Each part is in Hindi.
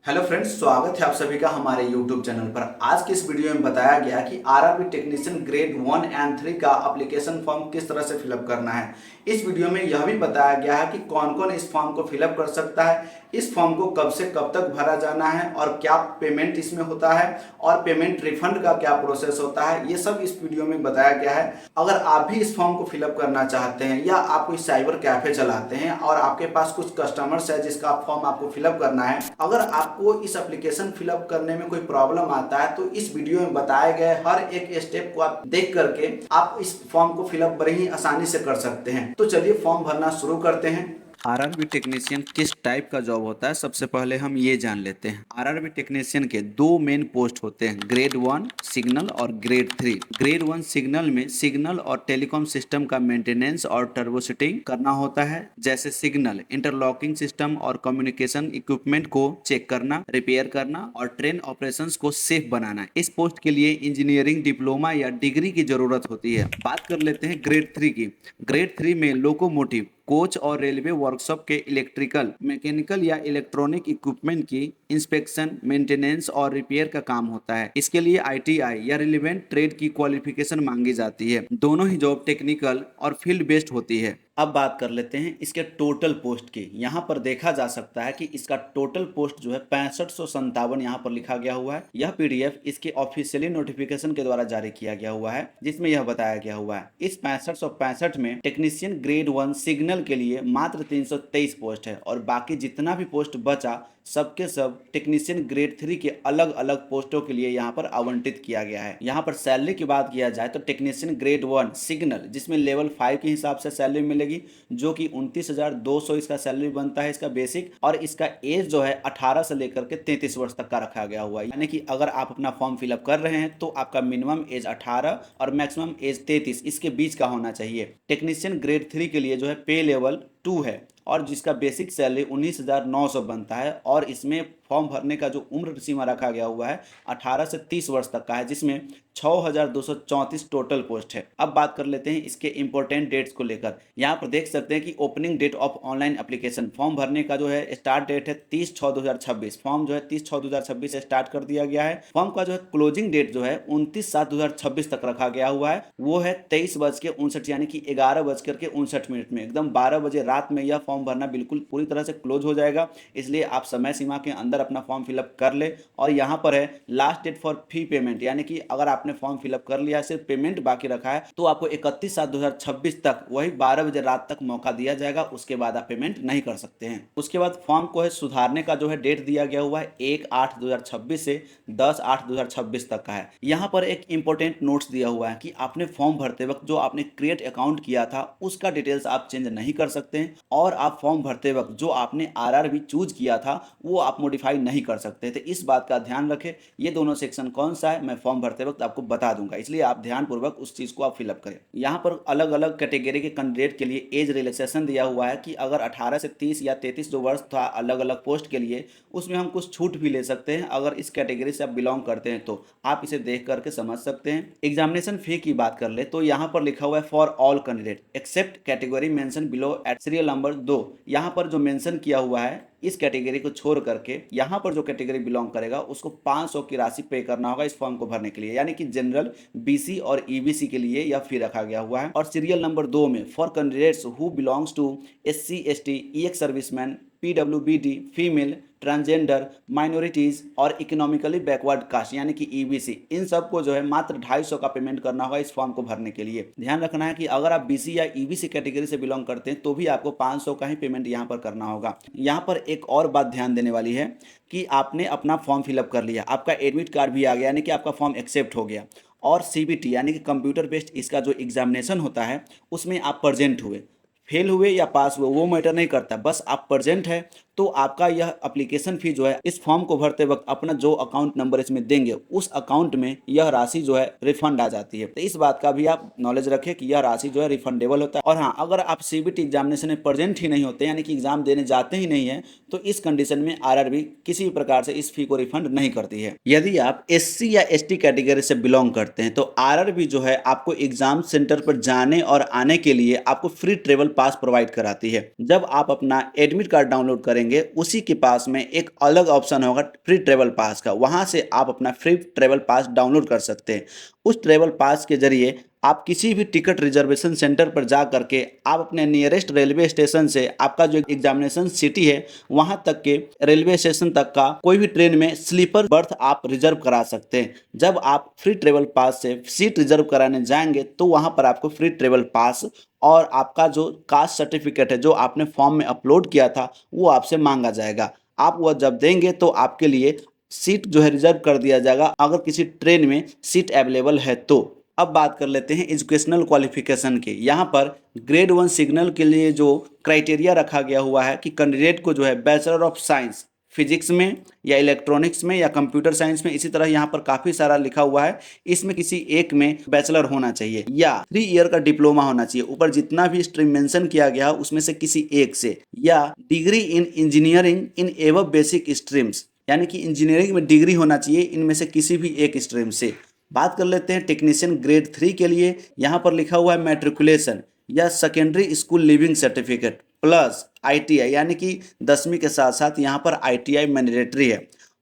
हेलो फ्रेंड्स, स्वागत है आप सभी का हमारे यूट्यूब चैनल पर। आज की इस वीडियो में बताया गया कि आरआरबी टेक्नीशियन ग्रेड 1 एंड 3 का एप्लीकेशन फॉर्म किस तरह से फिलअप करना है। इस वीडियो में यह भी बताया गया है कि कौन कौन इस फॉर्म को फिलअप कर सकता है, इस फॉर्म को कब से कब तक भरा जाना है और क्या पेमेंट इसमें होता है और पेमेंट रिफंड का क्या प्रोसेस होता है, ये सब इस वीडियो में बताया गया है। अगर आप भी इस फॉर्म को फिलअप करना चाहते हैं या आप कोई साइबर कैफे चलाते हैं और आपके पास कुछ कस्टमर्स है जिसका फॉर्म आपको फिलअप करना है, अगर आपको इस एप्लीकेशन फिलअप करने में कोई प्रॉब्लम आता है तो इस वीडियो में बताए गए हर एक स्टेप को आप देख करके आप इस फॉर्म को फिलअप बड़े ही आसानी से कर सकते हैं। तो चलिए फॉर्म भरना शुरू करते हैं। आरआरबी टेक्नीशियन किस टाइप का जॉब होता है, सबसे पहले हम ये जान लेते हैं। आरआरबी टेक्नीशियन के दो मेन पोस्ट होते हैं, ग्रेड 1 सिग्नल और ग्रेड 3। ग्रेड 1 सिग्नल में सिग्नल और टेलीकॉम सिस्टम का मेंटेनेंस और टर्बोशूटिंग करना होता है, जैसे सिग्नल इंटरलॉकिंग सिस्टम और कम्युनिकेशन इक्विपमेंट को चेक करना, रिपेयर करना और ट्रेन ऑपरेशंस को सेफ बनाना। इस पोस्ट के लिए इंजीनियरिंग डिप्लोमा या डिग्री की जरूरत होती है। बात कर लेते हैं ग्रेड 3 की। ग्रेड 3 में लोकोमोटिव, कोच और रेलवे वर्कशॉप के इलेक्ट्रिकल, मैकेनिकल या इलेक्ट्रॉनिक इक्विपमेंट की इंस्पेक्शन, मेंटेनेंस और रिपेयर का काम होता है। इसके लिए आईटीआई या रिलेवेंट ट्रेड की क्वालिफिकेशन मांगी जाती है। दोनों ही जॉब टेक्निकल और फील्ड बेस्ड होती है। अब बात कर लेते हैं इसके टोटल पोस्ट की। यहाँ पर देखा जा सकता है कि इसका टोटल पोस्ट जो है 6557 यहाँ पर लिखा गया हुआ है। यह पीडीएफ इसके ऑफिशियली नोटिफिकेशन के द्वारा जारी किया गया हुआ है, जिसमें यह बताया गया हुआ है। इस 6565 में टेक्नीशियन ग्रेड 1 सिग्नल के लिए मात्र 323 पोस्ट है और बाकी जितना भी पोस्ट बचा सबके सब टेक्नीशियन ग्रेड 3 के अलग अलग पोस्टों के लिए यहाँ पर आवंटित किया गया है। यहाँ पर सैलरी की बात किया जाए तो टेक्नीशियन ग्रेड 1 सिग्नल, जिसमें लेवल 5 के हिसाब से सैलरी मिलेगी, जो कि 29,200 इसका सैलरी बनता है, इसका बेसिक। और इसका एज जो है 18 से लेकर के 33 वर्ष तक का रखा गया हुआ है। यानी कि अगर आप अपना फॉर्म फिलअप कर रहे हैं तो आपका मिनिमम एज 18 और मैक्सिमम एज 33 इसके बीच का होना चाहिए। टेक्नीशियन ग्रेड 3 के लिए जो है पे लेवल 2 है और जिसका बेसिक सैलरी 19,900 बनता है। और इसमें फॉर्म भरने का जो उम्र सीमा रखा गया हुआ है 18 से 30 वर्ष तक का है, जिसमें 6,234 टोटल पोस्ट है। अब बात कर लेते हैं इसके इंपॉर्टेंट डेट्स को लेकर। यहाँ पर देख सकते हैं कि opening date of online application, form भरने का जो है स्टार्ट डेट है 30/6/2026। फॉर्म जो है 30/6/2026 से स्टार्ट कर दिया गया है। फॉर्म का जो है क्लोजिंग डेट जो है 29/7/2026 तक रखा गया हुआ है, वो है 23:59 यानी कि 11:59 में। एकदम 12 बजे रात में यह फॉर्म भरना बिल्कुल पूरी तरह से क्लोज हो जाएगा, इसलिए आप समय सीमा के अंदर अपना फॉर्म फिलअप कर ले। और यहाँ पर है last date for fee payment, यानी कि अगर आपने फॉर्म फिलअप कर लिया, सिर्फ पेमेंट बाकी रखा है, तो आपको 31/7/2026 तक वही 12 बजे रात तक मौका दिया जाएगा। उसके बाद आप पेमेंट नहीं कर सकते हैं। उसके बाद फॉर्म को है सुधारने का जो है डेट दिया गया हुआ है 1/8/2026 से 10/8/2026 तक का है। यहाँ पर एक इंपॉर्टेंट नोट्स दिया हुआ है कि आपने फॉर्म भरते वक्त जो आपने क्रिएट अकाउंट किया था उसका डिटेल्स आप चेंज नहीं कर सकते हैं, और आप फॉर्म भरते वक्त जो आपने आरआरबी चूज किया था वो आप मॉडिफाई नहीं कर सकते थे। इस बात का ध्यान रखें। ये दोनों सेक्शन कौन सा है मैं फॉर्म भरते वक्त आपको बता दूंगा, इसलिए आप ध्यानपूर्वक उस चीज को आप फिलअप करें। यहाँ पर अलग अलग कैटेगरी के कैंडिडेट के लिए एज रिलैक्सेशन दिया हुआ है कि अगर 18 से 30 या 33 जो वर्ष था अलग अलग पोस्ट के लिए, उसमें हम कुछ छूट भी ले सकते हैं। अगर इस कैटेगरी से आप बिलोंग करते हैं तो आप इसे देख करके समझ सकते हैं। एग्जामिनेशन फी की बात कर ले तो यहाँ पर लिखा हुआ है for all candidate except category mention below at serial number 2। यहाँ पर जो मेंशन किया हुआ है इस कैटेगरी को छोड़ करके यहाँ पर जो कैटेगरी बिलोंग करेगा उसको 500 की राशि पे करना होगा इस फॉर्म को भरने के लिए। यानी कि जनरल, बीसी और ईबीसी के लिए यह फी रखा गया हुआ है। और सीरियल नंबर 2 में for candidates who belongs to SC ST EX serviceman, PWBD, female, transgender, minorities और इकोनॉमिकली बैकवर्ड कास्ट यानी कि ईबीसी, इन सब को जो है मात्र 250 का पेमेंट करना होगा इस फॉर्म को भरने के लिए। ध्यान रखना है कि अगर आप बीसी या ईबीसी कैटेगरी से बिलोंग करते हैं तो भी आपको 500 का ही पेमेंट यहाँ पर करना होगा। यहाँ पर एक और बात ध्यान देने वाली है कि आपने अपना फॉर्म फिलअप कर लिया, आपका एडमिट कार्ड भी आ गया, यानी कि आपका फॉर्म एक्सेप्ट हो गया, और सीबीटी यानी कि कंप्यूटर बेस्ड इसका जो एग्जामिनेशन होता है उसमें आप प्रेजेंट हुए, फेल हुए या पास हुए वो मैटर नहीं करता, बस आप प्रेजेंट है तो आपका यह एप्लीकेशन फी जो है इस फॉर्म को भरते वक्त अपना जो अकाउंट नंबर इसमें देंगे उस अकाउंट में यह राशि जो है रिफंड आ जाती है। तो इस बात का भी आप नॉलेज रखें कि यह राशि जो है रिफंडेबल होता है। और हाँ, अगर आप सीबीटी एग्जामिनेशन में प्रेजेंट ही नहीं होते यानी कि एग्जाम देने जाते ही नहीं है तो इस कंडीशन में आरआरबी किसी भी प्रकार से इस फी को रिफंड नहीं करती है। यदि आप एससी या एसटी कैटेगरी से बिलोंग करते हैं तो आरआरबी जो है आपको एग्जाम सेंटर पर जाने और आने के लिए आपको फ्री ट्रेवल पास प्रोवाइड कराती है। जब आप अपना एडमिट कार्ड डाउनलोड करेंगे करेंगे उसी के पास में एक अलग ऑप्शन होगा फ्री ट्रेवल पास का, वहाँ से आप अपना फ्री ट्रेवल पास डाउनलोड कर सकते हैं। उस ट्रेवल पास के जरिए आप किसी भी टिकट रिजर्वेशन सेंटर पर जा करके आप अपने नियरेस्ट रेलवे स्टेशन से आपका जो एग्जामिनेशन सिटी है वहां तक के रेलवे स्टेशन तक का कोई भी ट्रेन में स्लीपर बर्थ आप रिजर्व करा सकते हैं। जब आप फ्री ट्रेवल पास से सीट रिजर्व कराने जाएंगे तो वहां पर आपको फ्री ट्रेवल पास और आपका जो कास्ट सर्टिफिकेट है जो आपने फॉर्म में अपलोड किया था वो आपसे मांगा जाएगा। आप वह जब देंगे तो आपके लिए सीट जो है रिजर्व कर दिया जाएगा अगर किसी ट्रेन में सीट अवेलेबल है तो। अब बात कर लेते हैं एजुकेशनल क्वालिफिकेशन की। यहाँ पर ग्रेड 1 सिग्नल के लिए जो क्राइटेरिया रखा गया हुआ है कि कैंडिडेट को जो है बैचलर ऑफ साइंस फिजिक्स में या इलेक्ट्रॉनिक्स में या कंप्यूटर साइंस में, इसी तरह यहाँ पर काफ़ी सारा लिखा हुआ है, इसमें किसी एक में बैचलर होना चाहिए या 3 ईयर का डिप्लोमा होना चाहिए। ऊपर जितना भी स्ट्रीम मेंशन किया गया उसमें से किसी एक से, या degree in engineering in above basic streams, यानी कि इंजीनियरिंग में डिग्री होना चाहिए इनमें से किसी भी एक स्ट्रीम से। बात कर लेते हैं टेक्नीशियन ग्रेड 3 के लिए। यहाँ पर लिखा हुआ है मैट्रिकुलेशन या secondary school leaving certificate plus ITI, यानी कि 10वीं के साथ साथ यहाँ पर ITI मैंडेटरी है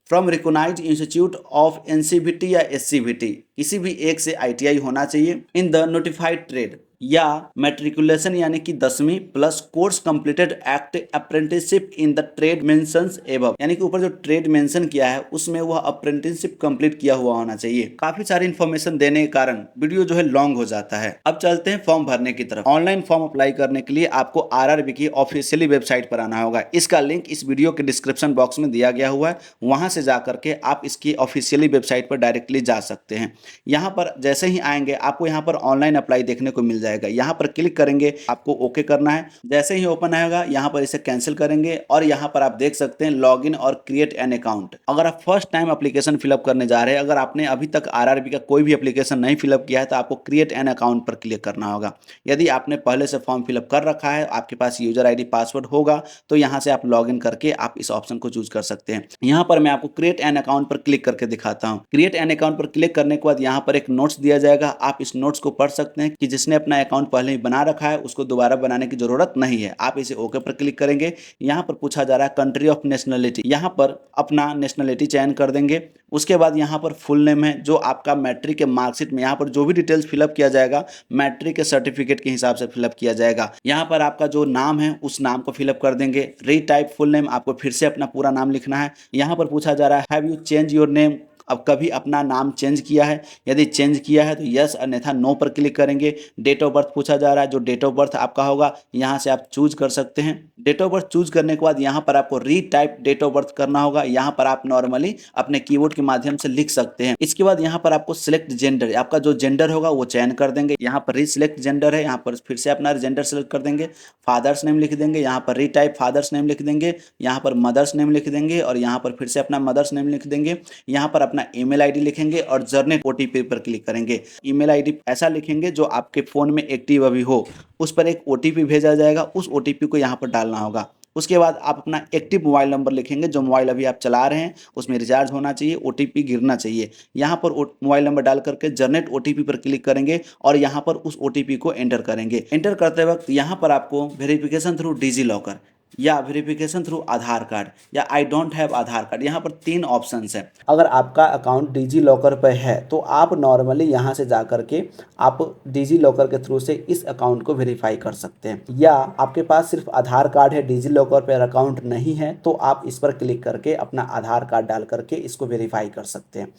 from recognised institute of NCVT या SCVT, किसी भी एक से ITI होना चाहिए इन द नोटिफाइड ट्रेड, या मैट्रिकुलेशन यानी कि 10वीं plus course completed act apprenticeship in the trade mentions above, यानी कि ऊपर जो ट्रेड मेंशन किया है उसमें वह अप्रेंटिसशिप कंप्लीट किया हुआ होना चाहिए। काफी सारी इन्फॉर्मेशन देने के कारण वीडियो जो है लॉन्ग हो जाता है। अब चलते हैं फॉर्म भरने की तरफ। ऑनलाइन फॉर्म अप्लाई करने के लिए आपको RRB की ऑफिशियली वेबसाइट पर आना होगा। इसका लिंक इस वीडियो के डिस्क्रिप्शन बॉक्स में दिया गया हुआ है, वहां से जा करके आप इसकी ऑफिशियली वेबसाइट पर डायरेक्टली जा सकते हैं। यहाँ पर जैसे ही आएंगे आपको यहाँ पर ऑनलाइन अप्लाई देखने को मिल जाएगा। यहाँ पर क्लिक करेंगे, आपको ओके करना है। जैसे ही ओपन आएगा यहाँ पर इसे कैंसिल करेंगे और यहाँ पर आप देख सकते हैं लॉगिन और क्रिएट एन अकाउंट। अगर आप फर्स्ट टाइम एप्लीकेशन फिलअप करने जा रहे हैं, अगर आपने अभी तक RRB का कोई भी एप्लीकेशन नहीं फिलअप किया है तो आपको क्रिएट एन अकाउंट पर क्लिक करना होगा। यदि आपने पहले से फॉर्म फिलअप कर रखा है, आपके पास यूजर ID पासवर्ड होगा तो यहाँ से आप लॉगिन करके आप इस ऑप्शन को चूज कर सकते हैं। यहाँ पर मैं आपको क्रिएट एन अकाउंट पर क्लिक करके दिखाता हूँ। क्रिएट एन अकाउंट पर क्लिक करने के बाद यहाँ पर एक नोट्स दिया जाएगा, आप इस नोट्स को पढ़ सकते हैं कि जिसने अपना अकाउंट पहले ही बना रखा है उसको दोबारा बनाने की जरूरत नहीं है। आप इसे ओके पर क्लिक करेंगे। यहाँ पर पूछा जा रहा है कंट्री ऑफ नेशनलिटी, यहाँ पर अपना नेशनलिटी चयन कर देंगे। उसके बाद यहाँ पर फुल नेम है जो आपका मैट्रिक के मार्कशीट में, यहाँ पर जो भी डिटेल्स फिलअप किया जाएगा मैट्रिक के सर्टिफिकेट के हिसाब से फिलअप किया जाएगा। यहाँ पर आपका जो नाम है उस नाम को फिलअप कर देंगे। रीटाइप फुल नेम, आपको फिर से अपना पूरा नाम लिखना है। यहाँ पर पूछा जा रहा है have you change your name, अब कभी अपना नाम चेंज किया है, यदि चेंज किया है तो यस अन्यथा नो पर क्लिक करेंगे। डेट ऑफ बर्थ पूछा जा रहा है, जो डेट ऑफ बर्थ आपका होगा यहाँ से आप चूज कर सकते हैं। डेट ऑफ बर्थ चूज करने के बाद यहाँ पर आपको रीटाइप डेट ऑफ बर्थ करना होगा। यहाँ पर आप नॉर्मली अपने कीबोर्ड के माध्यम से लिख सकते हैं। इसके बाद यहाँ पर आपको सिलेक्ट जेंडर, आपका जो जेंडर होगा वो चयन कर देंगे। यहाँ पर रीसिलेक्ट जेंडर है, यहाँ पर फिर से अपना जेंडर सेलेक्ट कर देंगे। फादर्स नेम लिख देंगे, यहाँ पर रीटाइप फादर्स नेम लिख देंगे, यहाँ पर मदर्स नेम लिख देंगे और यहाँ पर फिर से अपना मदर्स नेम लिख देंगे। यहाँ पर अपना ईमेल आईडी लिखेंगे और जनरेट OTP पर क्लिक करेंगे। ईमेल आईडी ऐसा लिखेंगे जो आपके फोन में एक्टिव अभी हो, उस पर एक OTP भेजा जाएगा, उस OTP को यहाँ पर डालना होगा। उसके बाद आप अपना एक्टिव मोबाइल नंबर लिखेंगे, जो मोबाइल अभी आप चला रहे हैं उसमें रिचार्ज होना चाहिए, OTP गिरना चाहिए। यहाँ पर मोबाइल नंबर डाल करके जनरेट OTP पर क्लिक करेंगे और यहाँ पर उस OTP को एंटर करेंगे। एंटर करते वक्त यहाँ पर आपको वेरिफिकेशन थ्रू डिजी लॉकर या वेरिफिकेशन थ्रू आधार कार्ड या I don't have Aadhaar card, यहाँ पर 3 ऑप्शंस हैं। अगर आपका अकाउंट डिजी लॉकर पर है तो आप नॉर्मली यहाँ से जा करके आप डिजी लॉकर के थ्रू से इस अकाउंट को वेरीफाई कर सकते हैं, या आपके पास सिर्फ आधार कार्ड है, डिजी लॉकर पर अकाउंट नहीं है तो आप इस पर क्लिक करके अपना आधार कार्ड डाल करके इसको वेरीफाई कर सकते हैं।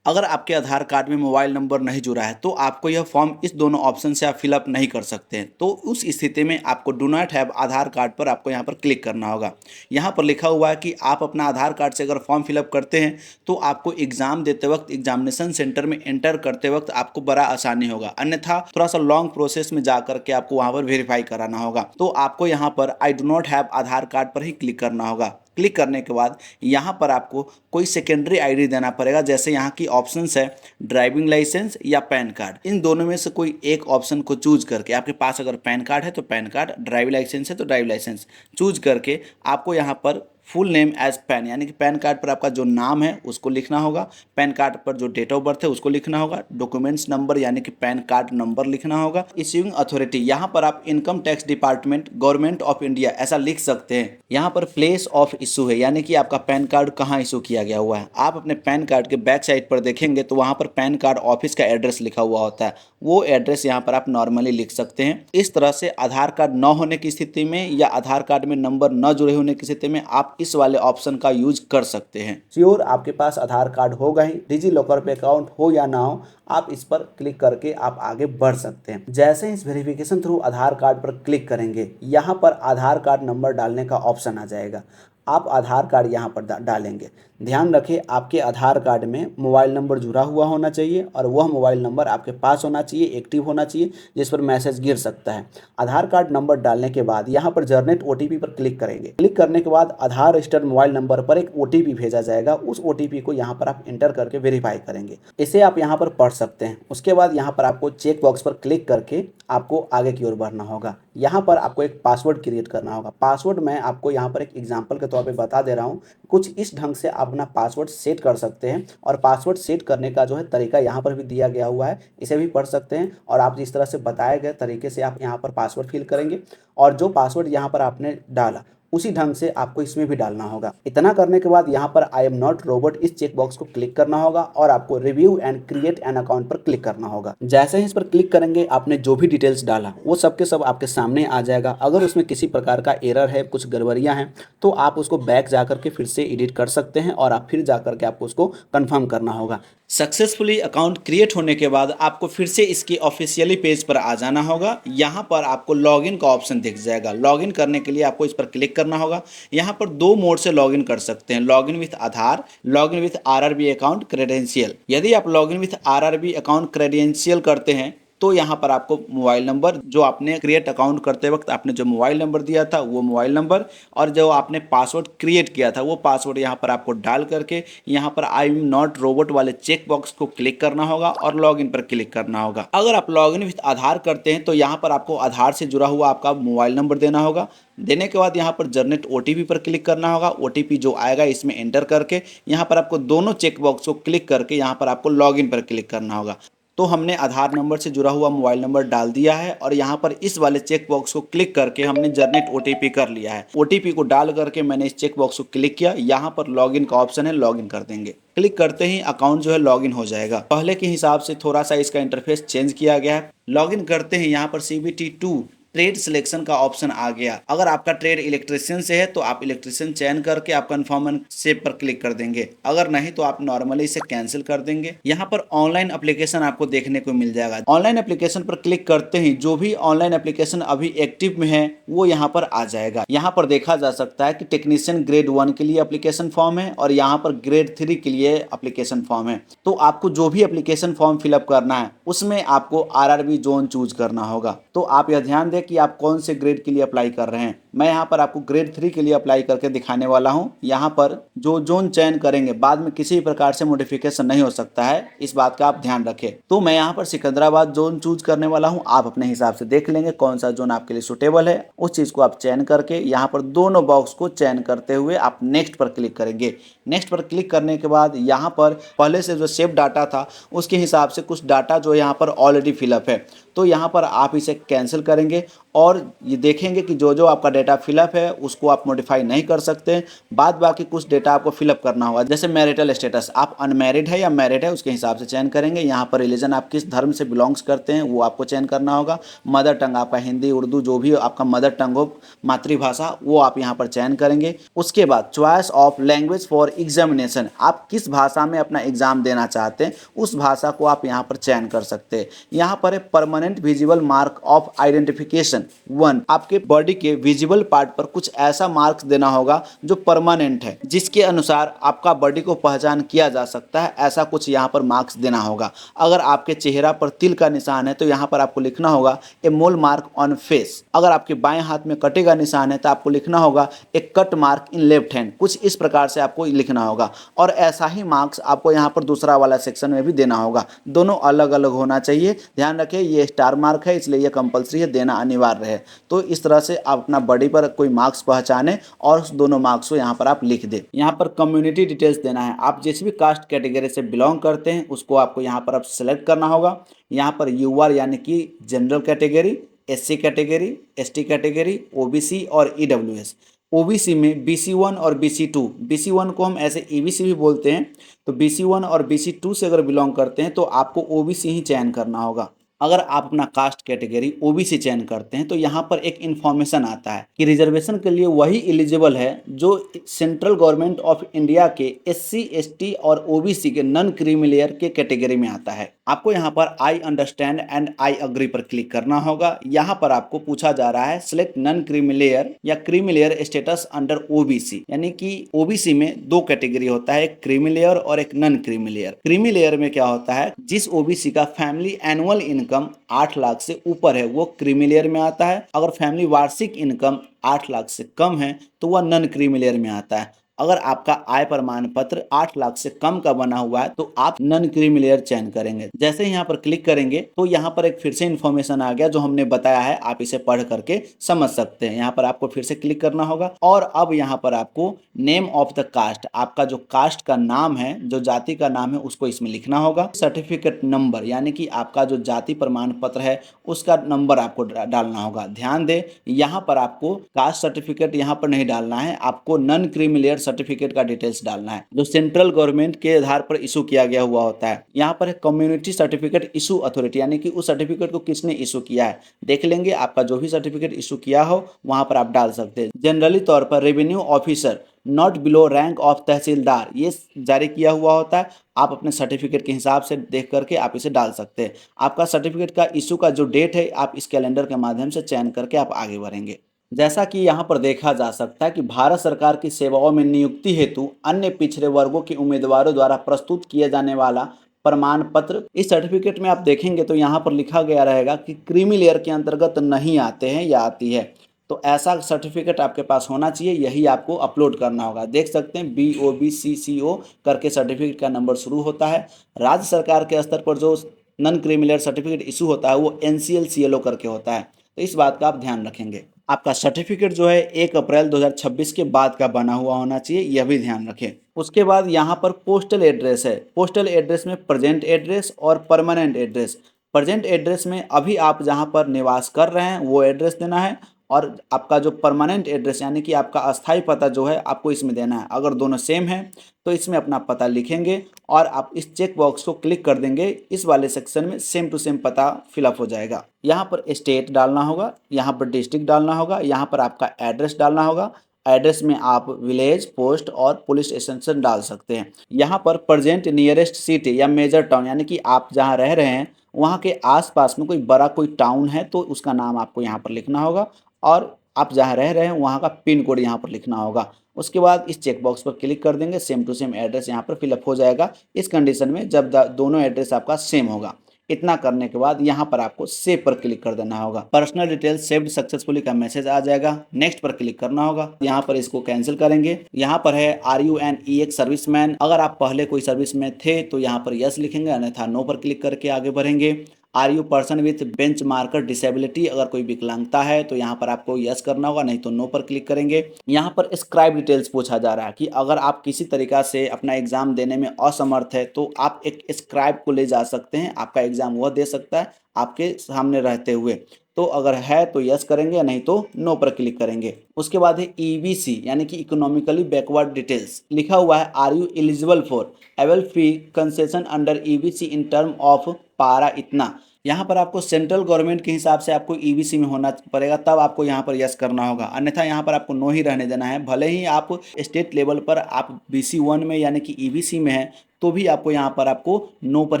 अगर आपके आधार कार्ड में मोबाइल नंबर नहीं जुड़ा है तो आपको यह फॉर्म इस दोनों ऑप्शन से आप फिलअप नहीं कर सकते हैं। तो उस स्थिति में आपको do not have Aadhaar card पर आपको यहाँ पर क्लिक करना होगा। यहाँ पर लिखा हुआ है कि आप अपना आधार कार्ड से अगर फॉर्म फिलअप करते हैं तो आपको एग्जाम देते वक्त एग्जामिनेशन सेंटर में एंटर करते वक्त आपको बड़ा आसानी होगा, अन्यथा थोड़ा सा लॉन्ग प्रोसेस में जा करके आपको वहाँ पर वेरीफाई कराना होगा। तो आपको यहाँ पर I do not have Aadhaar card पर ही क्लिक करना होगा। क्लिक करने के बाद यहाँ पर आपको कोई सेकेंडरी आईडी देना पड़ेगा, जैसे यहाँ की ऑप्शंस है ड्राइविंग लाइसेंस या पैन कार्ड। इन दोनों में से कोई एक ऑप्शन को चूज करके, आपके पास अगर पैन कार्ड है तो पैन कार्ड, ड्राइविंग लाइसेंस है तो ड्राइविंग लाइसेंस चूज करके आपको यहाँ पर फुल नेम एज पैन, यानी कि पैन कार्ड पर आपका जो नाम है उसको लिखना होगा, पैन कार्ड पर जो डेट ऑफ बर्थ है उसको लिखना होगा, डॉक्यूमेंट्स नंबर यानी कि पैन कार्ड नंबर लिखना होगा, इश्यूइंग अथॉरिटी, यहाँ पर आप income tax department government of India ऐसा लिख सकते हैं। यहाँ पर प्लेस ऑफ इशू है, यानी कि आपका पैन कार्ड कहाँ इशू किया गया हुआ है। आप अपने पैन कार्ड के बैक साइड पर देखेंगे तो वहाँ पर पैन कार्ड ऑफिस का एड्रेस लिखा हुआ होता है, वो एड्रेस यहाँ पर आप नॉर्मली लिख सकते हैं। इस तरह से आधार कार्ड न होने की स्थिति में या आधार कार्ड में नंबर न जुड़े होने की स्थिति में आप इस वाले ऑप्शन का यूज कर सकते हैं। श्योर आपके पास आधार कार्ड होगा ही, डिजी लॉकर पे अकाउंट हो या ना हो, आप इस पर क्लिक करके आप आगे बढ़ सकते हैं। जैसे ही इस वेरिफिकेशन थ्रू आधार कार्ड पर क्लिक करेंगे, यहाँ पर आधार कार्ड नंबर डालने का ऑप्शन आ जाएगा। आप आधार कार्ड यहाँ पर डालेंगे। ध्यान रखें आपके आधार कार्ड में मोबाइल नंबर जुड़ा हुआ होना चाहिए और वह मोबाइल नंबर आपके पास होना चाहिए, एक्टिव होना चाहिए, जिस पर मैसेज गिर सकता है। आधार कार्ड नंबर डालने के बाद यहाँ पर जनरेट ओटीपी पर क्लिक करेंगे। क्लिक करने के बाद आधार रजिस्टर्ड मोबाइल नंबर पर एक ओटीपी भेजा जाएगा। उस ओटीपी को यहाँ पर आप इंटर करके वेरीफाई करेंगे। इसे आप यहाँ पर पढ़ सकते हैं। उसके बाद यहाँ पर आपको चेक बॉक्स पर क्लिक करके आपको आगे की ओर बढ़ना होगा। यहाँ पर आपको एक पासवर्ड क्रिएट करना होगा। पासवर्ड मैं आपको यहाँ पर एक एग्जांपल के तौर पे बता दे रहा हूँ। कुछ इस ढंग से आप अपना पासवर्ड सेट कर सकते हैं और पासवर्ड सेट करने का जो है तरीका यहाँ पर भी दिया गया हुआ है, इसे भी पढ़ सकते हैं। और आप जिस तरह से बताए गए तरीके से आप यहाँ पर पासवर्ड फिल करेंगे और जो पासवर्ड यहाँ पर आपने डाला उसी ढंग से आपको इसमें भी डालना होगा। इतना करने के बाद यहाँ पर आई एम नॉट रोबोट इस चेक बॉक्स को क्लिक करना होगा और आपको review and create an account पर क्लिक करना होगा। जैसे ही इस पर क्लिक करेंगे आपने जो भी डिटेल्स डाला वो सब के सब आपके सामने आ जाएगा। अगर उसमें किसी प्रकार का एरर है, कुछ गड़बड़ियाँ हैं, तो आप उसको बैक जा करके फिर से एडिट कर सकते हैं और आप फिर जा करके आपको उसको कन्फर्म करना होगा। सक्सेसफुली अकाउंट क्रिएट होने के बाद आपको फिर से इसकी ऑफिशियली पेज पर आ जाना होगा। यहाँ पर आपको लॉगिन का ऑप्शन दिख जाएगा। लॉगिन करने के लिए आपको इस पर क्लिक करना होगा। यहाँ पर दो मोड से लॉगिन कर सकते हैं, login with Aadhaar, login with RRB account credential. यदि आप login with RRB account credential करते हैं तो यहाँ पर आपको मोबाइल नंबर, जो आपने क्रिएट अकाउंट करते वक्त आपने जो मोबाइल नंबर दिया था वो मोबाइल नंबर और जो आपने पासवर्ड क्रिएट किया था वो पासवर्ड यहाँ पर आपको डाल करके यहाँ पर आई एम नॉट रोबोट वाले चेक बॉक्स को क्लिक करना होगा और लॉगिन पर क्लिक करना होगा। अगर आप लॉगिन विथ आधार करते हैं तो यहाँ पर आपको आधार से जुड़ा हुआ आपका मोबाइल नंबर देना होगा। देने के बाद यहाँ पर जनरेट ओटीपी पर क्लिक करना होगा। ओटीपी जो आएगा इसमें एंटर करके यहाँ पर आपको दोनों चेक बॉक्स को क्लिक करके यहाँ पर आपको लॉगिन पर क्लिक करना होगा। तो हमने आधार नंबर से जुड़ा हुआ मोबाइल नंबर डाल दिया है और यहाँ पर इस वाले चेक बॉक्स को क्लिक करके हमने जनरेट ओटीपी कर लिया है। ओटीपी को डाल करके मैंने इस चेक बॉक्स को क्लिक किया। यहाँ पर लॉगिन का ऑप्शन है, लॉगिन कर देंगे। क्लिक करते ही अकाउंट जो है लॉगिन हो जाएगा। पहले के हिसाब से थोड़ा सा इसका इंटरफेस चेंज किया गया है। लॉगिन करते ही यहाँ पर CBT2 ट्रेड सिलेक्शन का ऑप्शन आ गया। अगर आपका ट्रेड इलेक्ट्रिशियन से है तो आप इलेक्ट्रिशियन चयन करके आप कन्फर्म एंड सेव पर क्लिक कर देंगे। अगर नहीं तो आप नॉर्मली इसे कैंसिल कर देंगे। यहाँ पर ऑनलाइन एप्लीकेशन आपको देखने को मिल जाएगा। ऑनलाइन एप्लीकेशन पर क्लिक करते ही जो भी ऑनलाइन एप्लीकेशन अभी एक्टिव में है वो यहाँ पर आ जाएगा। यहाँ पर देखा जा सकता है कि टेक्नीशियन ग्रेड 1 के लिए एप्लीकेशन फॉर्म है और यहाँ पर ग्रेड 3 के लिए एप्लीकेशन फॉर्म है। तो आपको जो भी एप्लीकेशन फॉर्म फिलअप करना है उसमें आपको RRB जोन चूज करना होगा। तो आप यह ध्यान दें कि आप कौन से ग्रेड के लिए अप्लाई कर रहे हैं। मैं यहाँ पर आपको ग्रेड 3 के लिए अप्लाई करके दिखाने वाला हूँ। यहाँ पर जो जोन चयन करेंगे बाद में किसी प्रकार से मॉडिफिकेशन नहीं हो सकता है, इस बात का आप ध्यान रखें। तो मैं यहाँ पर सिकंदराबाद जोन चूज करने वाला हूँ। आप अपने हिसाब से देख लेंगे कौन सा जोन आपके लिए सुटेबल है, उस चीज को आप चयन करके यहाँ पर दोनों बॉक्स को चयन करते हुए आप नेक्स्ट पर क्लिक करेंगे। नेक्स्ट पर क्लिक करने के बाद यहाँ पर पहले से जो सेव डाटा था उसके हिसाब से कुछ डाटा जो यहाँ पर ऑलरेडी फिलअप है, तो यहाँ पर आप इसे कैंसिल करेंगे और ये देखेंगे कि जो जो आपका डेटा फिलअप है उसको आप मॉडिफाई नहीं कर सकते। बाद बाकी कुछ डेटा आपको फिलअप करना होगा। जैसे मैरिटल स्टेटस, आप अनमैरिड है या मैरिड है उसके हिसाब से चयन करेंगे। यहाँ पर रिलीजन आप किस धर्म से बिलोंग्स करते हैं वो आपको चयन करना होगा। मदर टंग आपका हिंदी, उर्दू, जो भी आपका मदर टंग हो, मातृभाषा, वो आप यहाँ पर चयन करेंगे। उसके बाद choice of language for examination, आप किस भाषा में अपना एग्जाम देना चाहते हैं उस भाषा को आप यहाँ पर चयन कर सकते हैं। यहाँ पर permanent visible mark of identification 1, आपके बॉडी के विजिबल पार्ट पर कुछ ऐसा मार्क्स देना होगा जो परमानेंट है, जिसके अनुसार आपका बॉडी को पहचान किया जा सकता है। ऐसा कुछ यहाँ पर मार्क्स देना होगा। अगर आपके चेहरा पर तिल का निशान है तो यहाँ पर आपको लिखना होगा ए मोल मार्क ऑन फेस। अगर आपके बाएं हाथ में कटे का निशान है तो आपको लिखना होगा A cut mark in left hand. कुछ इस प्रकार से आपको लिखना होगा और ऐसा ही मार्क्स आपको यहाँ पर दूसरा वाला सेक्शन में भी देना होगा। दोनों अलग अलग होना चाहिए। ध्यान रखें ये स्टार मार्क है इसलिए ये कंपलसरी है, देना अनिवार्य अनिवार्य है। तो इस तरह से आप अपना बॉडी पर कोई मार्क्स पहचाने और उस दोनों मार्क्स को यहाँ पर आप लिख दें। यहाँ पर कम्युनिटी डिटेल्स देना है, आप जिस भी कास्ट कैटेगरी से बिलोंग करते हैं उसको आपको यहाँ पर आप सेलेक्ट करना होगा। यहाँ पर यूआर यानी कि general category, SC category, ST category, OBC और ईडब्ल्यूएस। ओबीसी में BC1 और BC2, BC1 को हम ऐसे EBC भी बोलते हैं, तो BC1 और BC2 से अगर बिलोंग करते हैं तो आपको OBC ही चयन करना होगा। अगर आप अपना कास्ट कैटेगरी OBC चयन करते हैं तो यहाँ पर एक इन्फॉर्मेशन आता है कि रिजर्वेशन के लिए वही एलिजिबल है जो सेंट्रल गवर्नमेंट ऑफ इंडिया के SC, ST और OBC के नॉन क्रीमी लेयर के कैटेगरी में आता है। आपको यहाँ पर I understand and I agree पर क्लिक करना होगा। यहाँ पर आपको पूछा जा रहा है सिलेक्ट नॉन क्रीमी लेयर या creamy layer status under OBC, यानी कि OBC में दो कैटेगरी होता है, एक क्रीमी लेयर और एक non creamy layer. Creamy layer में क्या होता है, जिस OBC का फैमिली एनुअल इनकम 8 लाख से ऊपर है वो क्रीमी लेयर में आता है। अगर फैमिली वार्षिक इनकम 8 लाख से कम है तो वह नॉन क्रीमी लेयर में आता है। अगर आपका आय प्रमाण पत्र 8 लाख से कम का बना हुआ है तो आप नॉन क्रीमी लेयर चयन करेंगे। जैसे यहाँ पर क्लिक करेंगे तो यहाँ पर एक फिर से इन्फॉर्मेशन आ गया जो हमने बताया है, आप इसे पढ़ करके समझ सकते हैं। यहाँ पर आपको फिर से क्लिक करना होगा और अब यहाँ पर आपको नेम ऑफ द कास्ट, आपका जो कास्ट का नाम है, जो जाति का नाम है उसको इसमें लिखना होगा। सर्टिफिकेट नंबर यानी कि आपका जो जाति प्रमाण पत्र है उसका नंबर आपको डालना होगा। ध्यान दें यहाँ पर आपको कास्ट सर्टिफिकेट यहाँ पर नहीं डालना है, आपको नॉन क्रीमी लेयर सर्टिफिकेट का डिटेल्स डालना है जो सेंट्रल गवर्नमेंट के आधार पर इशू किया गया हुआ होता है। यहाँ पर कम्युनिटी सर्टिफिकेट इशू अथॉरिटी यानी कि उस सर्टिफिकेट को किसने इशू किया है देख लेंगे। आपका जो भी सर्टिफिकेट इशू किया हो वहां पर आप डाल सकते हैं। जनरली तौर पर revenue officer not below rank of tehsildar ये जारी किया हुआ होता है। आप अपने सर्टिफिकेट के हिसाब से देख करके आप इसे डाल सकते हैं। आपका सर्टिफिकेट का इशू का जो डेट है आप इस कैलेंडर के माध्यम से चयन करके आप आगे बढ़ेंगे। जैसा कि यहाँ पर देखा जा सकता है कि भारत सरकार की सेवाओं में नियुक्ति हेतु अन्य पिछड़े वर्गों के उम्मीदवारों द्वारा प्रस्तुत किए जाने वाला प्रमाण पत्र, इस सर्टिफिकेट में आप देखेंगे तो यहाँ पर लिखा गया रहेगा कि क्रीमी लेयर के अंतर्गत नहीं आते हैं या आती है। तो ऐसा सर्टिफिकेट आपके पास होना चाहिए, यही आपको अपलोड करना होगा। देख सकते हैं BOBCCO करके सर्टिफिकेट का नंबर शुरू होता है। राज्य सरकार के स्तर पर जो non creamy layer certificate issue होता है वो NCL-CLO करके होता है, तो इस बात का आप ध्यान रखेंगे। आपका सर्टिफिकेट जो है 1 अप्रैल 2026 के बाद का बना हुआ होना चाहिए, यह भी ध्यान रखें। उसके बाद यहाँ पर पोस्टल एड्रेस है। पोस्टल एड्रेस में प्रेजेंट एड्रेस और परमानेंट एड्रेस। प्रेजेंट एड्रेस में अभी आप जहाँ पर निवास कर रहे हैं वो एड्रेस देना है और आपका जो परमानेंट एड्रेस यानी कि आपका अस्थायी पता जो है आपको इसमें देना है। अगर दोनों सेम है तो इसमें अपना पता लिखेंगे और आप इस चेक बॉक्स को क्लिक कर देंगे। इस वाले सेक्शन में सेम टू सेम पता फिलअप हो जाएगा। यहाँ पर स्टेट डालना होगा, यहाँ पर डिस्ट्रिक्ट डालना होगा, यहाँ पर आपका एड्रेस डालना होगा। एड्रेस में आप विलेज, पोस्ट और पुलिस स्टेशन डाल सकते हैं। यहाँ पर प्रेजेंट नियरेस्ट सिटी या मेजर टाउन यानी कि आप जहाँ रह रहे हैं वहाँ के आसपास में कोई बड़ा कोई टाउन है तो उसका नाम आपको यहाँ पर लिखना होगा और आप जहाँ रह रहे हैं वहाँ का पिन कोड यहाँ पर लिखना होगा। उसके बाद इस चेक बॉक्स पर क्लिक कर देंगे, सेम टू सेम एड्रेस यहाँ पर फिलअप हो जाएगा इस कंडीशन में जब दोनों एड्रेस आपका सेम होगा। इतना करने के बाद यहाँ पर आपको सेव पर क्लिक कर देना होगा। पर्सनल डिटेल्स सेव्ड सक्सेसफुली का मैसेज आ जाएगा, नेक्स्ट पर क्लिक करना होगा। यहाँ पर इसको कैंसिल करेंगे। यहाँ पर है are you an EX serviceman, अगर आप पहले कोई सर्विस में थे तो यहाँ पर यस लिखेंगे, अन्यथा नो पर क्लिक करके आगे बढ़ेंगे। Are you person with bench marker disability, अगर कोई विकलांगता है तो यहाँ पर आपको यस करना होगा, नहीं तो नो पर क्लिक करेंगे। यहाँ पर स्क्राइब डिटेल्स पूछा जा रहा है कि अगर आप किसी तरीका से अपना एग्जाम देने में असमर्थ है तो आप एक स्क्राइब को ले जा सकते हैं, आपका एग्जाम वह दे सकता है आपके सामने रहते हुए। तो अगर है तो यस करेंगे, नहीं तो नो पर क्लिक करेंगे। उसके बाद है EBC यानी कि इकोनॉमिकली बैकवर्ड डिटेल्स, लिखा हुआ है are you eligible for avail fee concession under EBC in term of para इतना। यहाँ पर आपको सेंट्रल गवर्नमेंट के हिसाब से आपको EBC में होना पड़ेगा, तब आपको यहाँ पर यस करना होगा, अन्यथा यहाँ पर आपको नो ही रहने देना है। भले ही आप स्टेट लेवल पर आप BC1 में यानी कि EBC में है तो भी आपको यहाँ पर आपको नो पर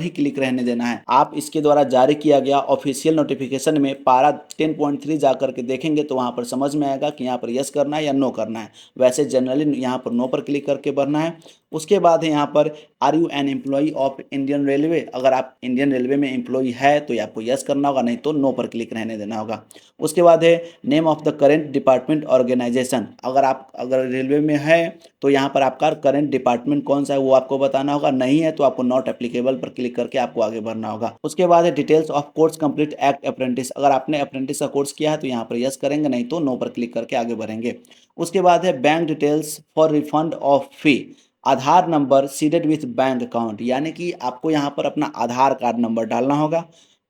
ही क्लिक रहने देना है। आप इसके द्वारा जारी किया गया ऑफिशियल नोटिफिकेशन में पारा 10.3 जा करके देखेंगे तो वहाँ पर समझ में आएगा कि यहाँ पर यस करना है या नो करना है। वैसे जनरली यहाँ पर नो पर क्लिक करके बढ़ना है। उसके बाद है यहाँ पर are you an employee of Indian railway, अगर आप इंडियन रेलवे में एम्प्लॉई है तो आपको यस करना होगा, नहीं तो नो पर क्लिक रहने देना होगा। उसके बाद है name of the current department organisation, अगर रेलवे में है तो यहाँ पर आपका करेंट डिपार्टमेंट कौन सा है वो आपको बताना होगा, और नहीं है तो आपको नॉट एप्लीकेबल पर क्लिक करके आपको आगे बढ़ना होगा। उसके बाद है details of course complete act apprentice, अगर आपने अप्रेंटिस का कोर्स किया है तो यहाँ पर यस करेंगे, नहीं तो नो पर क्लिक करके आगे बढ़ेंगे। उसके बाद है bank details for refund of fee, Aadhaar number seeded with bank account, यानी कि आपको यहाँ पर अपना आधार कार्ड नंबर डालना होगा।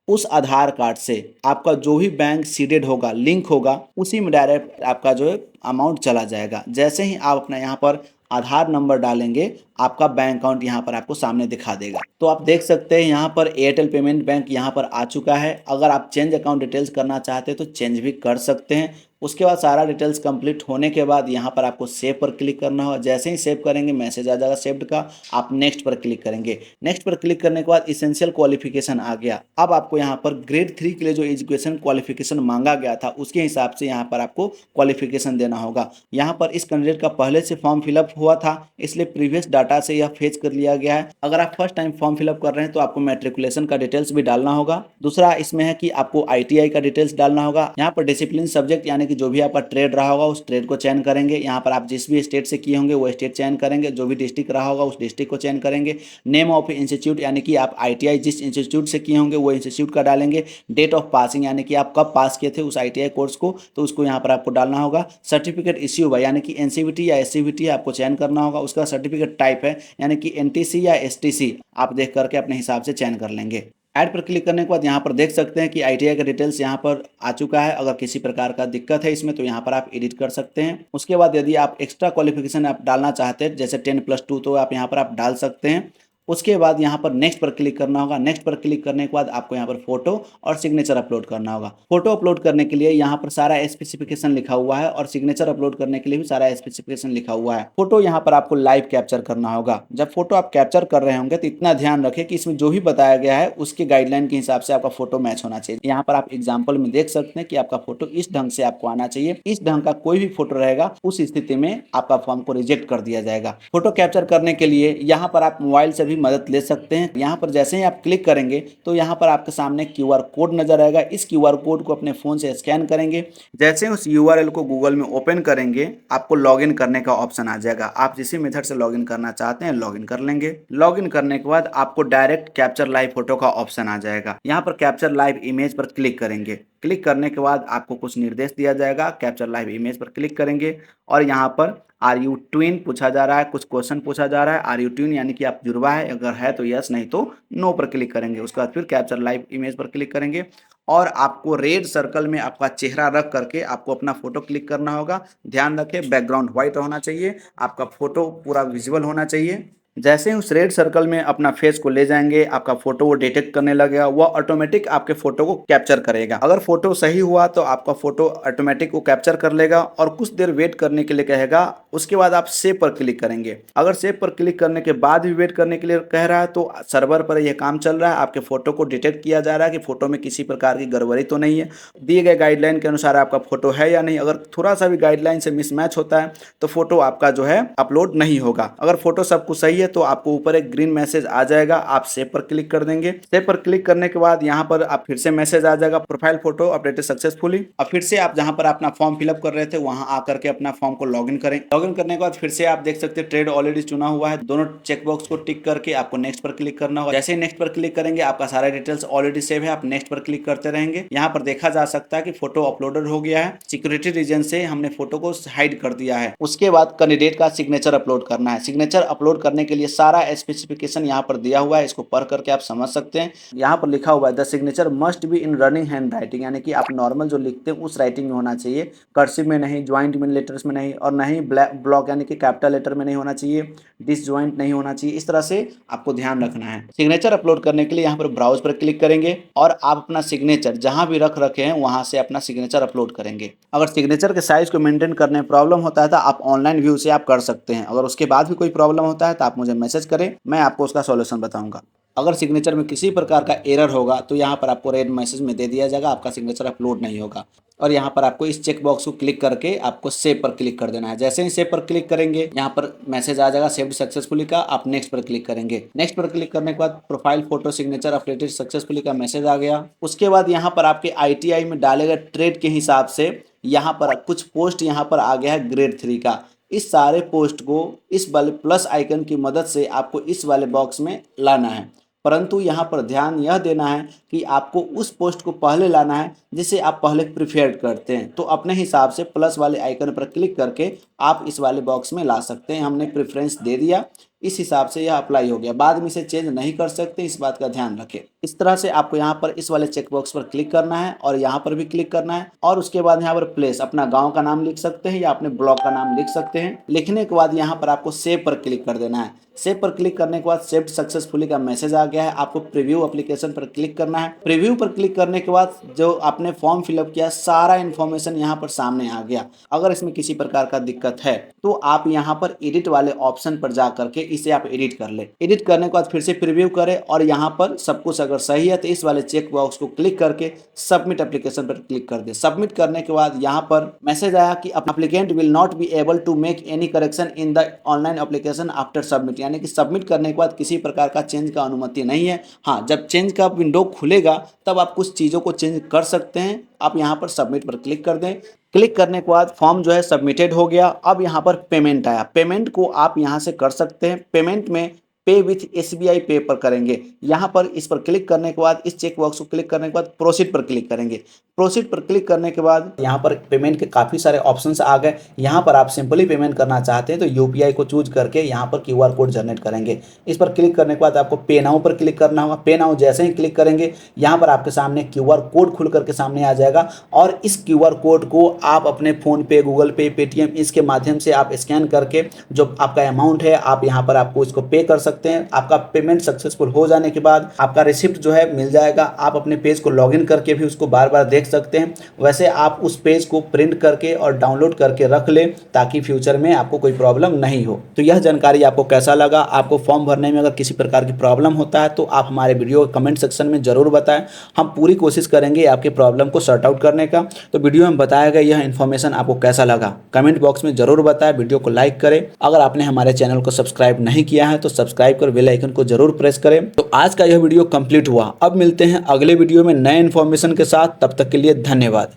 उस आधार कार्ड से आपका जो भी बैंक सीडेड होगा, लिंक होगा, उसी में डायरेक्ट आपका जो है अमाउंट चला जाएगा। जैसे ही आप अपना यहाँ पर आधार नंबर डालेंगे आपका बैंक अकाउंट यहाँ पर आपको सामने दिखा देगा। तो आप देख सकते हैं यहाँ पर एयरटेल पेमेंट बैंक यहाँ पर आ चुका है। अगर आप चेंज अकाउंट डिटेल्स करना चाहते हैं तो चेंज भी कर सकते हैं। उसके बाद सारा डिटेल्स कंप्लीट होने के बाद यहाँ पर आपको सेव पर क्लिक करना होगा। जैसे ही सेव करेंगे मैसेज आ जाएगा सेव्ड का, आप नेक्स्ट पर क्लिक करेंगे। नेक्स्ट पर क्लिक करने के बाद इसेंशियल क्वालिफिकेशन आ गया। अब आपको यहाँ पर ग्रेड 3 के लिए जो एजुकेशन क्वालिफिकेशन मांगा गया था उसके हिसाब से यहाँ पर आपको क्वालिफिकेशन देना होगा। यहाँ पर इस कैंडिडेट का पहले से फॉर्म फिलअप हुआ था, इसलिए प्रीवियस डाटा से यह फेच कर लिया गया है। अगर आप फर्स्ट टाइम फॉर्म फिलअप कर रहे हैं तो आपको मैट्रिकुलेशन का डिटेल्स भी डालना होगा। दूसरा इसमें है कि आपको ITI का डिटेल्स डालना होगा। यहाँ पर डिसिप्लिन सब्जेक्ट यानी कि जो भी आपका ट्रेड रहा होगा उस ट्रेड को चयन करेंगे। यहाँ पर आप जिस भी स्टेट से किए होंगे वो स्टेट चयन करेंगे, जो भी डिस्ट्रिक्ट रहा होगा उस डिस्ट्रिक्ट को चयन करेंगे। नेम ऑफ इंस्टीट्यूट यानी कि आप ITI जिस इंस्टीट्यूट से किए होंगे वो इंस्टीट्यूट का डालेंगे। डेट ऑफ पासिंग यानी कि आप कब पास किए थे उस ITI कोर्स को, तो उसको यहाँ पर आपको डालना होगा। सर्टिफिकेट इश्यू हुआ यानी कि NCVT या SCVT आपको चयन करना होगा। उसका सर्टिफिकेट टाइप है यानी कि NTC या STC आप देख करके अपने हिसाब से चयन कर लेंगे। ऐड पर क्लिक करने के बाद यहाँ पर देख सकते हैं कि ITI का डिटेल्स यहाँ पर आ चुका है। अगर किसी प्रकार का दिक्कत है इसमें तो यहाँ पर आप एडिट कर सकते हैं। उसके बाद यदि आप एक्स्ट्रा क्वालिफिकेशन आप डालना चाहते हैं जैसे 10+2 तो आप यहाँ पर आप डाल सकते हैं। उसके बाद यहाँ पर नेक्स्ट पर क्लिक करना होगा। नेक्स्ट पर क्लिक करने के बाद आपको यहाँ पर फोटो और सिग्नेचर अपलोड करना होगा। फोटो अपलोड करने के लिए यहाँ पर सारा स्पेसिफिकेशन लिखा हुआ है और सिग्नेचर अपलोड करने के लिए भी सारा स्पेसिफिकेशन लिखा हुआ है। फोटो यहाँ पर आपको लाइव कैप्चर करना होगा। जब फोटो आप कैप्चर कर रहे होंगे तो इतना ध्यान रखें कि इसमें जो भी बताया गया है उसके गाइडलाइन के हिसाब से आपका फोटो मैच होना चाहिए। यहाँ पर आप एग्जाम्पल में देख सकते हैं कि आपका फोटो इस ढंग से आपको आना चाहिए। इस ढंग का कोई भी फोटो रहेगा उस स्थिति में आपका फॉर्म को रिजेक्ट कर दिया जाएगा। फोटो कैप्चर करने के लिए यहाँ पर आप मोबाइल से भी मदद ले सकते हैं। यहाँ पर जैसे ही आप क्लिक करेंगे तो यहाँ पर आपके सामने QR कोड नजर आएगा। इस QR कोड को अपने फोन से स्कैन करेंगे। जैसे ही उस URL को गूगल में ओपन करेंगे आपको लॉगिन करने का ऑप्शन आ जाएगा। आप जिस मेथड से लॉगिन करना चाहते हैं लॉगिन कर लेंगे। लॉगिन करने के बाद आपको डायरेक्ट कैप्चर लाइव फोटो का ऑप्शन आ जाएगा। यहाँ पर कैप्चर लाइव इमेज पर क्लिक करेंगे। क्लिक करने के बाद आपको कुछ निर्देश दिया जाएगा। कैप्चर लाइव इमेज पर क्लिक करेंगे और यहाँ पर आर यू ट्विन पूछा जा रहा है, कुछ क्वेश्चन पूछा जा रहा है। आर यू ट्विन यानी कि आप जुड़वा है, अगर है तो यस, नहीं तो नो पर क्लिक करेंगे। उसके बाद फिर कैप्चर लाइव इमेज पर क्लिक करेंगे और आपको रेड सर्कल में आपका चेहरा रख करके आपको अपना फोटो क्लिक करना होगा। ध्यान रखें बैकग्राउंड व्हाइट होना चाहिए, आपका फोटो पूरा विजिबल होना चाहिए। जैसे ही उस रेड सर्कल में अपना फेस को ले जाएंगे आपका फोटो वो डिटेक्ट करने लगेगा। वो ऑटोमेटिक आपके फोटो को कैप्चर करेगा। अगर फोटो सही हुआ तो आपका फोटो ऑटोमेटिक वो कैप्चर कर लेगा और कुछ देर वेट करने के लिए कहेगा। उसके बाद आप सेव पर क्लिक करेंगे। अगर सेव पर क्लिक करने के बाद भी वेट करने के लिए कह रहा है तो सर्वर पर यह काम चल रहा है। आपके फोटो को डिटेक्ट किया जा रहा है कि फोटो में किसी प्रकार की गड़बड़ी तो नहीं है, दिए गए गाइडलाइन के अनुसार आपका फोटो है या नहीं। अगर थोड़ा सा भी गाइडलाइन से मिसमैच होता है तो फोटो आपका जो है अपलोड नहीं होगा। अगर फोटो सब कुछ सही है तो आपको ऊपर एक ग्रीन मैसेज आ जाएगा। आप सेव पर क्लिक कर देंगे। सेव पर क्लिक करने के बाद यहाँ पर आप फिर से मैसेज आ जाएगा प्रोफाइल फोटो अपडेटेड सक्सेसफुली। और फिर से आप जहाँ पर अपना फॉर्म फिलअप कर रहे थे वहां आकर के अपना फॉर्म को लॉगिन करें। लॉगिन करने के बाद फिर से आप देख सकते हैं ट्रेड ऑलरेडी चुना हुआ है। दोनों चेकबॉक्स को टिक करके आपको नेक्स्ट पर क्लिक करना होगा। जैसे ही नेक्स्ट पर क्लिक करेंगे आपका सारा डिटेल्स ऑलरेडी सेव है। आप नेक्स्ट पर क्लिक करते रहेंगे। यहाँ पर देखा जा सकता है कि फोटो अपलोडेड हो गया है। सिक्योरिटी रीजन से हमने फोटो को हाइड कर दिया है। उसके बाद कैंडिडेट का सिग्नेचर अपलोड करना है। सिग्नेचर अपलोड करने के लिए सारा स्पेसिफिकेशन यहाँ पर दिया हुआ है। इसको पढ़ करके आप समझ सकते हैं। यहाँ पर लिखा हुआ है the signature must be in running hand writing, यानी कि आप नॉर्मल जो लिखते हैं उस राइटिंग में होना चाहिए। कर्सिव में नहीं, ज्वाइंट में लेटर्स में नहीं, और नहीं ब्लॉक यानी कि कैपिटल लेटर में नहीं होना चाहिए, डिसज्वाइंट नहीं होना चाहिए। इस तरह से आपको ध्यान रखना है। सिग्नेचर अपलोड करने के लिए यहाँ पर ब्राउज पर क्लिक करेंगे और आप अपना सिग्नेचर जहाँ भी रख रखे हैं वहाँ से अपना सिग्नेचर अपलोड करेंगे। अगर सिग्नेचर के साइज को मेंटेन करने में प्रॉब्लम होता है तो आप ऑनलाइन व्यू से आप कर सकते हैं। अगर उसके बाद भी कोई प्रॉब्लम होता है तो आप मुझे मैसेज करें, मैं आपको उसका सॉल्यूशन बताऊंगा। अगर सिग्नेचर में किसी प्रकार का एरर होगा तो यहाँ पर आपको रेड मैसेज में दे दिया जाएगा आपका सिग्नेचर अपलोड नहीं होगा। और यहाँ पर आपको इस चेक बॉक्स को क्लिक करके आपको सेव पर क्लिक कर देना है। जैसे ही सेव पर क्लिक करेंगे यहाँ पर मैसेज आ जाएगा सेव्ड सक्सेसफुली का। आप नेक्स्ट पर क्लिक करेंगे। नेक्स्ट पर क्लिक करने के बाद profile photo signature updated successfully का मैसेज आ गया। उसके बाद यहाँ पर आपके ITI में डाले गए ट्रेड के हिसाब से यहाँ पर कुछ पोस्ट यहाँ पर आ गया है ग्रेड 3 का। इस सारे पोस्ट को इस वाले प्लस आइकन की मदद से आपको इस वाले बॉक्स में लाना है। परंतु यहाँ पर ध्यान यह देना है कि आपको उस पोस्ट को पहले लाना है जिसे आप पहले प्रिफेयर्ड करते हैं। तो अपने हिसाब से प्लस वाले आइकन पर क्लिक करके आप इस वाले बॉक्स में ला सकते हैं। हमने प्रेफरेंस दे दिया, इस हिसाब से यह अप्लाई हो गया। बाद में इसे चेंज नहीं कर सकते, इस बात का ध्यान रखें। इस तरह से आपको यहाँ पर इस वाले चेक बॉक्स पर क्लिक करना है और यहाँ पर भी क्लिक करना है और उसके बाद यहाँ पर प्लेस अपना गांव का नाम लिख सकते हैं या अपने ब्लॉक का नाम लिख सकते हैं। लिखने के बाद यहाँ पर आपको सेव पर क्लिक कर देना है। सेव पर क्लिक करने के बाद सेव्ड सक्सेसफुली का मैसेज आ गया है। आपको प्रीव्यू एप्लीकेशन पर क्लिक करना है। प्रीव्यू पर क्लिक करने के बाद जो आपने फॉर्म फिलअप किया सारा इन्फॉर्मेशन यहाँ पर सामने आ गया। अगर इसमें किसी प्रकार का दिक्कत है तो आप यहाँ पर एडिट वाले ऑप्शन पर जा करके इसे आप एडिट कर ले। एडिट करने के बाद फिर से प्रीव्यू करें और यहाँ पर सब कुछ अगर सही है तो इस वाले चेक बॉक्स को क्लिक करके सबमिट एप्लीकेशन पर क्लिक कर दे। सबमिट करने के बाद यहाँ पर मैसेज आया कि applicant will not be able to make any correction in the online application after submit, यानी कि सबमिट करने के बाद किसी प्रकार का चेंज का अनुमति नहीं है। हाँ, जब चेंज का विंडो खुलेगा तब आप कुछ चीज़ों को चेंज कर सकते हैं। आप यहाँ पर सबमिट पर क्लिक कर दें। क्लिक करने के बाद फॉर्म जो है सबमिटेड हो गया। अब यहाँ पर पेमेंट आया। पेमेंट को आप यहाँ से कर सकते हैं। पेमेंट में पे विथ SBI पे पर करेंगे। यहाँ पर इस पर क्लिक करने के बाद इस चेक बॉक्स को क्लिक करने के बाद प्रोसीड पर क्लिक करेंगे। प्रोसीड पर क्लिक करने के बाद यहाँ पर पेमेंट के काफ़ी सारे ऑप्शंस आ गए। यहाँ पर आप सिंपली पेमेंट करना चाहते हैं तो UPI को चूज करके यहाँ पर QR कोड जनरेट करेंगे। इस पर क्लिक करने के बाद आपको पे नाउ पर क्लिक करना होगा। पे नाउ जैसे ही क्लिक करेंगे यहाँ पर आपके सामने QR कोड खुल करके सामने आ जाएगा और इस QR कोड को आप अपने फ़ोन पे, गूगल पे, पेटीएम इसके माध्यम से आप स्कैन करके जो आपका अमाउंट है आप यहाँ पर आपको इसको पे कर सकते हैं। आपका पेमेंट सक्सेसफुल हो जाने के बाद आपका रिसिप्ट जो है मिल जाएगा। आप अपने पेज को लॉगिन करके भी उसको बार बार देख सकते हैं। वैसे आप उस पेज को प्रिंट करके और डाउनलोड करके रख लें ताकि फ्यूचर में आपको कोई प्रॉब्लम नहीं हो। तो यह जानकारी आपको कैसा लगा? आपको फॉर्म भरने में अगर किसी प्रकार की प्रॉब्लम होता है तो आप हमारे वीडियो कमेंट सेक्शन में जरूर बताएं। हम पूरी कोशिश करेंगे आपके प्रॉब्लम को सॉर्ट आउट करने का। तो वीडियो में बताया गया यह इन्फॉर्मेशन आपको कैसा लगा कमेंट बॉक्स में जरूर बताएं। वीडियो को लाइक करें। अगर आपने हमारे चैनल को सब्सक्राइब नहीं किया है तो सब्सक्राइब कर बेल आइकन को जरूर प्रेस करें। तो आज का यह वीडियो कंप्लीट हुआ। अब मिलते हैं अगले वीडियो में नए इन्फॉर्मेशन के साथ। तब तक के लिए धन्यवाद।